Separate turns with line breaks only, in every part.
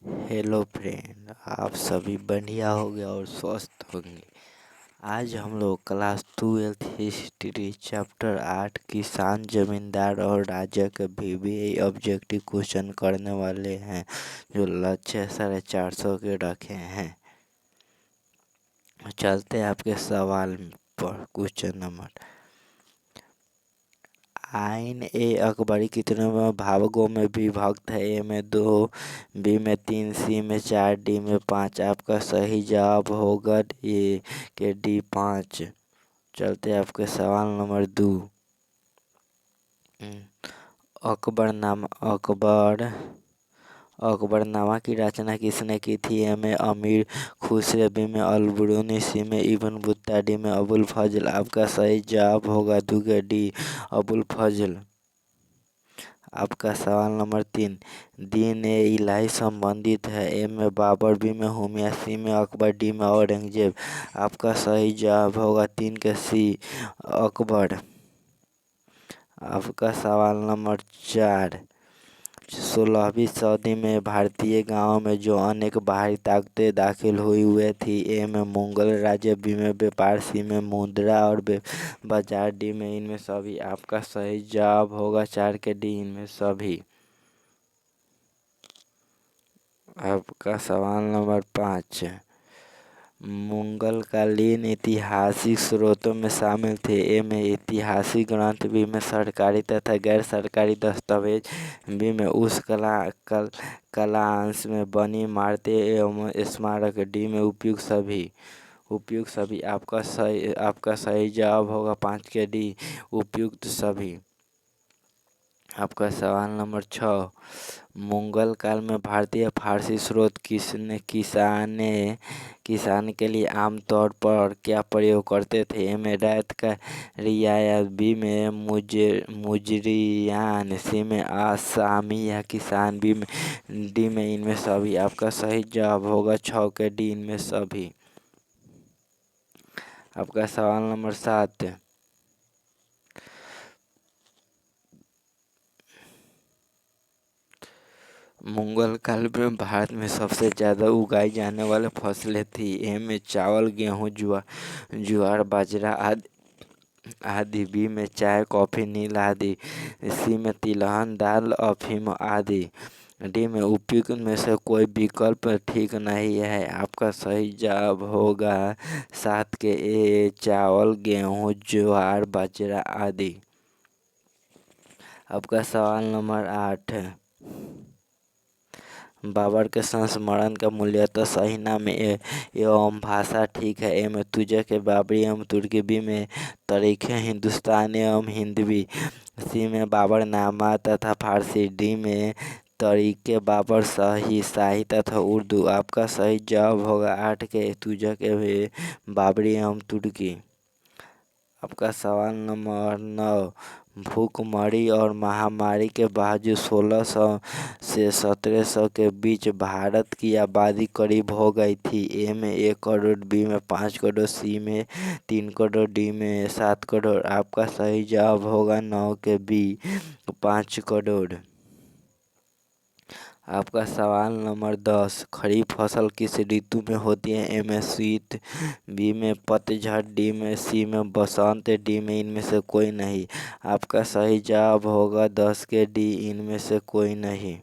Hello friend, आप सभी बढ़िया होंगे और स्वस्थ होंगे। आज हम लोग क्लास 12th हिस्ट्री चैप्टर 8 किसान जमींदार और राजा के VBA ऑब्जेक्टिव क्वेश्चन करने वाले हैं, जो लक्ष्य 450 के रखे हैं। चलते हैं आपके सवाल पर। Question number. आइन ए अकबरी कितने भागों में विभक्त है? ए में 2, बी में 3, सी में 4, डी में 5। आपका सही जवाब होगा ए के डी 5। चलते आपके सवाल नंबर 2। अकबरनामा की रचना किसने की थी? ए में अमीर खुसरो, बी में अलबरूनी, सी में इब्न बतूता, डी में अबुल फजल। आपका सही जवाब होगा डी अबुल फजल। आपका सवाल नंबर 3। दीन ए इलाही संबंधित है? ए में बाबर, बी में हुमायूं, सी में अकबर, डी में औरंगजेब। आपका सही जवाब होगा 3 के सी अकबर। आपका सवाल नंबर 4। 16वीं सदी में भारतीय गांवों में जो अनेक बाहरी ताकतें दाखिल हुए थी? ए में मुगल राज्य, बी में व्यापार, सी में मुद्रा और बाजार, डी में इनमें सभी। आपका सही जवाब होगा 4 के डी इनमें सभी। आपका सवाल नंबर 5। मुगलकालीन ऐतिहासिक स्रोतों में शामिल थे? ए में ऐतिहासिक ग्रंथ, बी में सरकारी तथा गैर सरकारी दस्तावेज, बी में उस कला अंश में बनी इमारतें एवं स्मारक, डी में उपयुक्त सभी। आपका सही जवाब होगा 5 के डी उपयुक्त सभी। आपका सवाल नंबर 6। मुगल काल में भारतीय फारसी स्रोत किसान के लिए आमतौर पर क्या प्रयोग करते थे? ए में रैयत का रियाया, बी में मुजरियान, सी में आसामी या किसान, डी में इनमें सभी। आपका सही जवाब होगा 6 के डी इनमें सभी। आपका सवाल नंबर 7। मुगल काल में भारत में सबसे ज़्यादा उगाई जाने वाली फसलें थी? ए में चावल, गेहूँ, ज्वार, बाजरा आदि, बी में चाय, कॉफी, नील आदि, सी में तिलहन, दाल, अफीम आदि, डी में उपयुक्त में से कोई विकल्प ठीक नहीं है। आपका सही जवाब होगा 7 के ए चावल, गेहूँ, ज्वार, बाजरा आदि। आपका सवाल नंबर 8। बाबर के संस्मरण का मूलतः सही नाम एवं भाषा ठीक है? ए में तुजक बाबरी एवं तुर्की, बी में तारीख़ हिंदुस्तान एवं हिंदवी, सी में बाबरनामा तथा फारसी, डी में तारीख़ बाबर शाही तथा उर्दू। आपका सही जवाब होगा 8 के तुजक बाबरी एवं तुर्की। आपका सवाल नंबर 9। भूखमरी और महामारी के बावजूद 1600 से 1700 के बीच भारत की आबादी करीब हो गई थी? ए में 1 करोड़, बी में 5 करोड़, सी में 3 करोड़, डी में 7 करोड़। आपका सही जवाब होगा 9 के बी 5 करोड़। आपका सवाल नंबर 10। खरीफ फसल किस ऋतु में होती है? ए में शीत, बी में पतझड़, डी में सी में बसंत, डी में इनमें से कोई नहीं। आपका सही जवाब होगा 10 के डी इनमें से कोई नहीं।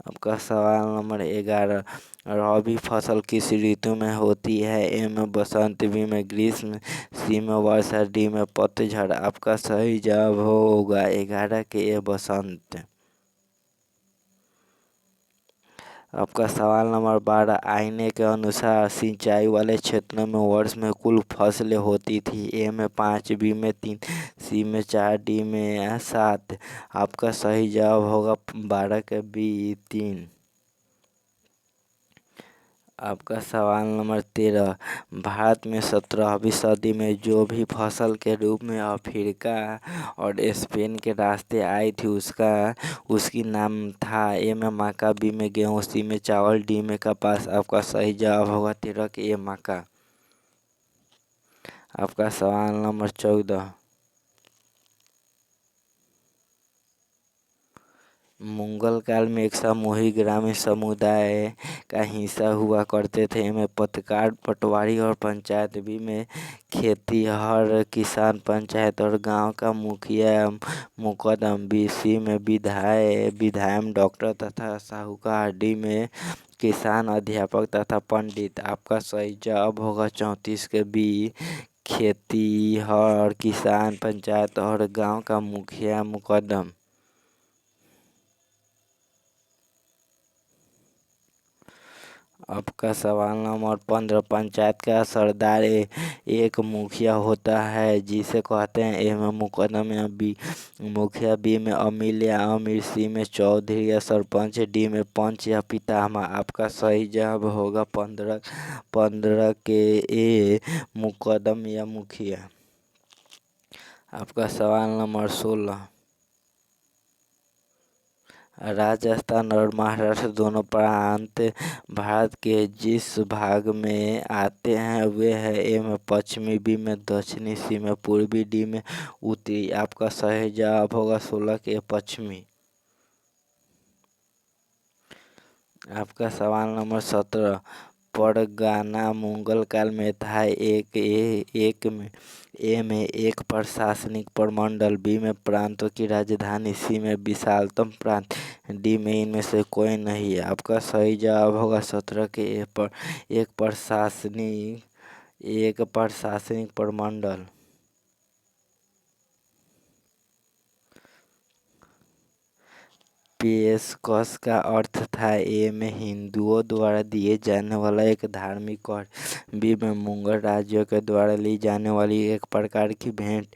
आपका सवाल नंबर 11। रबी फसल किस ऋतु में होती है? ए में बसंत, बी में ग्रीष्म, सी में वर्षा, डी में पतझड़। आपका सही जवाब होगा 11 के ए बसंत। आपका सवाल नंबर 12। आईने के अनुसार सिंचाई वाले क्षेत्रों में वर्ष में कुल फसलें होती थी? ए में 5, बी में 3, सी में 4, डी में 7। आपका सही जवाब होगा 12 के बी 3। आपका सवाल नंबर 13। भारत में 17वीं सदी में जो भी फसल के रूप में अफ्रीका और स्पेन के रास्ते आई थी उसकी नाम था? ए में मक्का, बी में गेहूँ, सी में चावल, डी में कपास। आपका सही जवाब होगा 13 के ए मक्का। आपका सवाल नंबर 14। मुगल काल में एक सामूहिक ग्रामीण समुदाय का हिस्सा हुआ करते थे। इनमें पत्रकार, पटवारी और पंचायत बी में खेतीहर, किसान, पंचायत और गांव का मुखिया, मुकदम। बीसी में विधायक, डॉक्टर तथा साहूकार। डी में किसान, अध्यापक तथा पंडित। आपका सही जवाब होगा 34 के बी, खेतीहर, किसान, पंचायत और गांव का मुखिया, मुकदम। आपका सवाल नंबर 15, पंचायत का सरदार एक मुखिया होता है जिसे कहते हैं। ए में मुकदम या बी मुखिया, बी में अमीर या अमीर, सी में चौधरी या सरपंच, डी में पंच या पितामह। आपका सही जवाब होगा 15 के ए, मुकदम या मुखिया। आपका सवाल नंबर 16, राजस्थान और महाराष्ट्र दोनों प्रांत भारत के जिस भाग में आते हैं वे है। ए में पश्चिमी, बी में दक्षिणी, सी में पूर्वी, डी में उत्तरी। आपका सही जवाब होगा 16 के पश्चिमी। आपका सवाल नंबर 17, परगना मुगल काल में था। ए में एक प्रशासनिक प्रमंडल, बी में प्रांतों की राजधानी, सी में विशालतम प्रांत, डी में इनमें से कोई नहीं है। आपका सही जवाब होगा 17 के ए पर एक प्रशासनिक प्रमंडल। पेशकश का अर्थ था। ए में हिंदुओं द्वारा दिए जाने वाला एक धार्मिक कर, बी में मुगल राज्यों के द्वारा ली जाने वाली एक प्रकार की भेंट,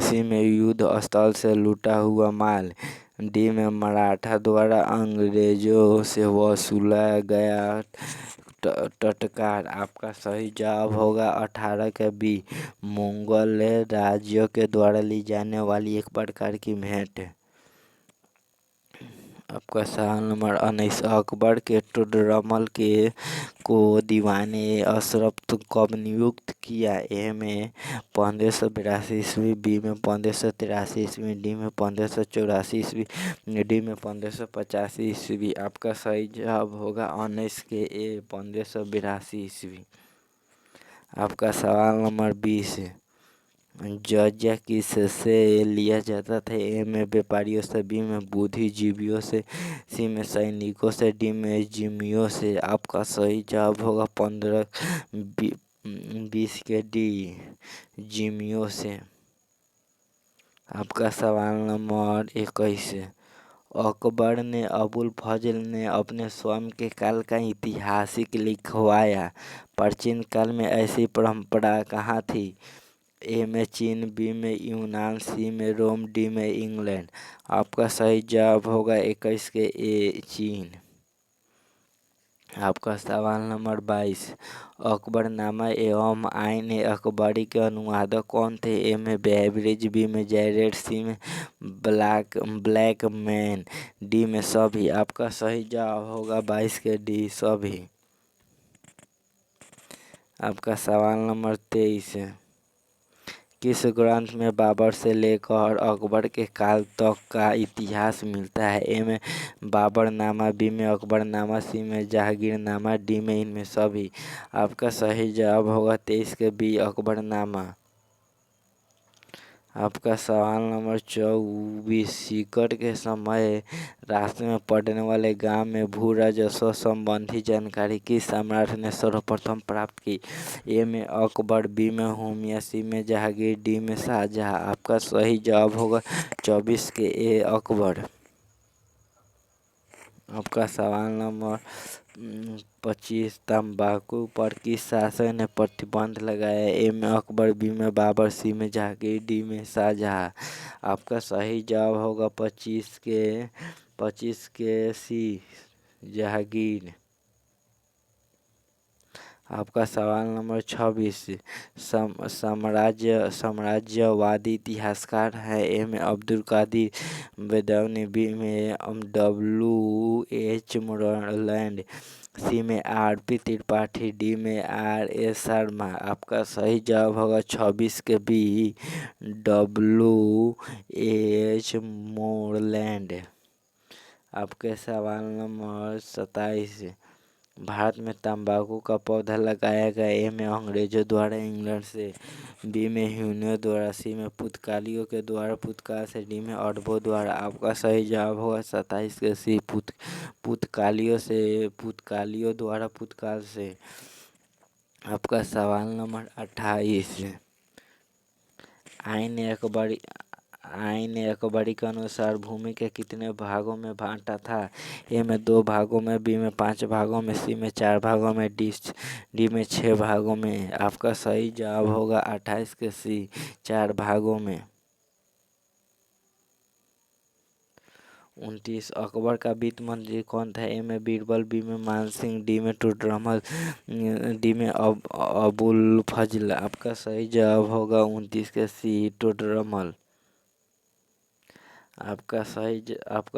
सी में युद्ध स्थल से लूटा हुआ माल, डी में मराठा द्वारा अंग्रेजों से वसूला गया टटकार। आपका सही जवाब होगा 18 का बी, मुगल राज्यों के द्वारा ली जाने वाली एक प्रकार की भेंट। आपका सवाल नंबर 19, अकबर के टोडरमल को दीवाने अशरफ कब नियुक्त किया। ए में 1582 ईस्वी, बी में 1583 ईस्वी, डी में 1584 ईस्वी, डी में 1585 ईस्वी। आपका सही जवाब होगा 19 के ए, 1582 ईस्वी। आपका सवाल नंबर 20, जजिया किससे लिया जाता था। ए में व्यापारियों से, बी में बुद्धिजीवियों से, सी में सैनिकों से, डी में जिम्मियों से। आपका सही जवाब होगा 20 के डी, जिम्मियों से। आपका सवाल नंबर 21, अकबर ने अबुल फजल ने अपने स्वयं के काल का ऐतिहासिक लिखवाया। प्राचीन काल में ऐसी परंपरा कहाँ थी। ए में चीन, बी में यूनान, सी में रोम, डी में इंग्लैंड। आपका सही जवाब होगा 21 के ए, चीन। आपका सवाल नंबर 22, अकबरनामा एवं आइन ए अकबरी के अनुवादक कौन थे। ए में बेवरेज, बी में जैरेड, सी में ब्लैक मैन, डी में सभी। आपका सही जवाब होगा 22 के डी, सभी। आपका सवाल नंबर 23 है, किस ग्रंथ में बाबर से लेकर अकबर के काल तक का इतिहास मिलता है। ए में बाबरनामा, बी में अकबरनामा, सी में जहांगीरनामा, डी में इनमें सभी। आपका सही जवाब होगा 23 के बी, अकबरनामा। आपका सवाल नंबर 24, सिकर के समय रास्ते में पड़ने वाले गांव में भू राजस्व संबंधी जानकारी किस सम्राट ने सर्वप्रथम प्राप्त की। ए में अकबर, बी में हुमायूं, सी में जहांगीर, डी में शाहजहां। आपका सही जवाब होगा 24 के ए, अकबर। आपका सवाल नंबर 25, तंबाकू पर किस शासक ने प्रतिबंध लगाया। ए में अकबर, बी में बाबर, सी में जहांगीर, डी में शाहजहां। आपका सही जवाब होगा 25 के सी, जहांगीर। आपका सवाल नंबर 26, साम्राज्यवादी इतिहासकार है। ए में अब्दुल कादिर बेदौनी, बी में W.H. मोरलैंड, सी में R.P. त्रिपाठी, डी में R.S. शर्मा। आपका सही जवाब होगा 26 के बी, W.H. मोरलैंड। आपके सवाल नंबर 27, भारत में तंबाकू का पौधा लगाया गया। ए में अंग्रेजों द्वारा इंग्लैंड से, बी में ह्यूनियों द्वारा, सी में पुर्तगालियों के द्वारा पुर्तगाल से, डी में अरबों द्वारा। आपका सही जवाब होगा 27 के सी, पुर्तगालियों से, पुर्तगालियों द्वारा पुर्तगाल से। आपका सवाल नंबर 28, आइन अकबरी के अनुसार भूमि के कितने भागों में बांटा था। ए में 2 भागों में, बी में 5 भागों में, सी में 4 भागों में, डी में 6 भागों में। आपका सही जवाब होगा 28 के सी, 4 भागों में। 29, अकबर का वित्त मंत्री कौन था। ए में बीरबल, बी में मानसिंह, डी में टुडरमल, डी में अबुल फजल। आपका सही जवाब होगा 29 के सी, टुडरमल। आपका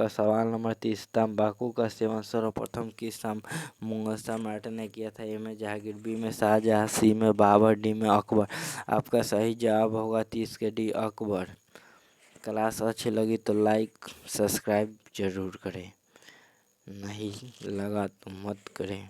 सवाल नंबर 30, तंबाकू का सेवन सर्वप्रथम किस मुगल सम्राट ने किया था। ए में जहांगीर, बी में शाहजहां, सी में बाबर, डी में अकबर। आपका सही जवाब होगा 30 के डी, अकबर। क्लास अच्छी लगी तो लाइक सब्सक्राइब जरूर करें, नहीं लगा तो मत करें।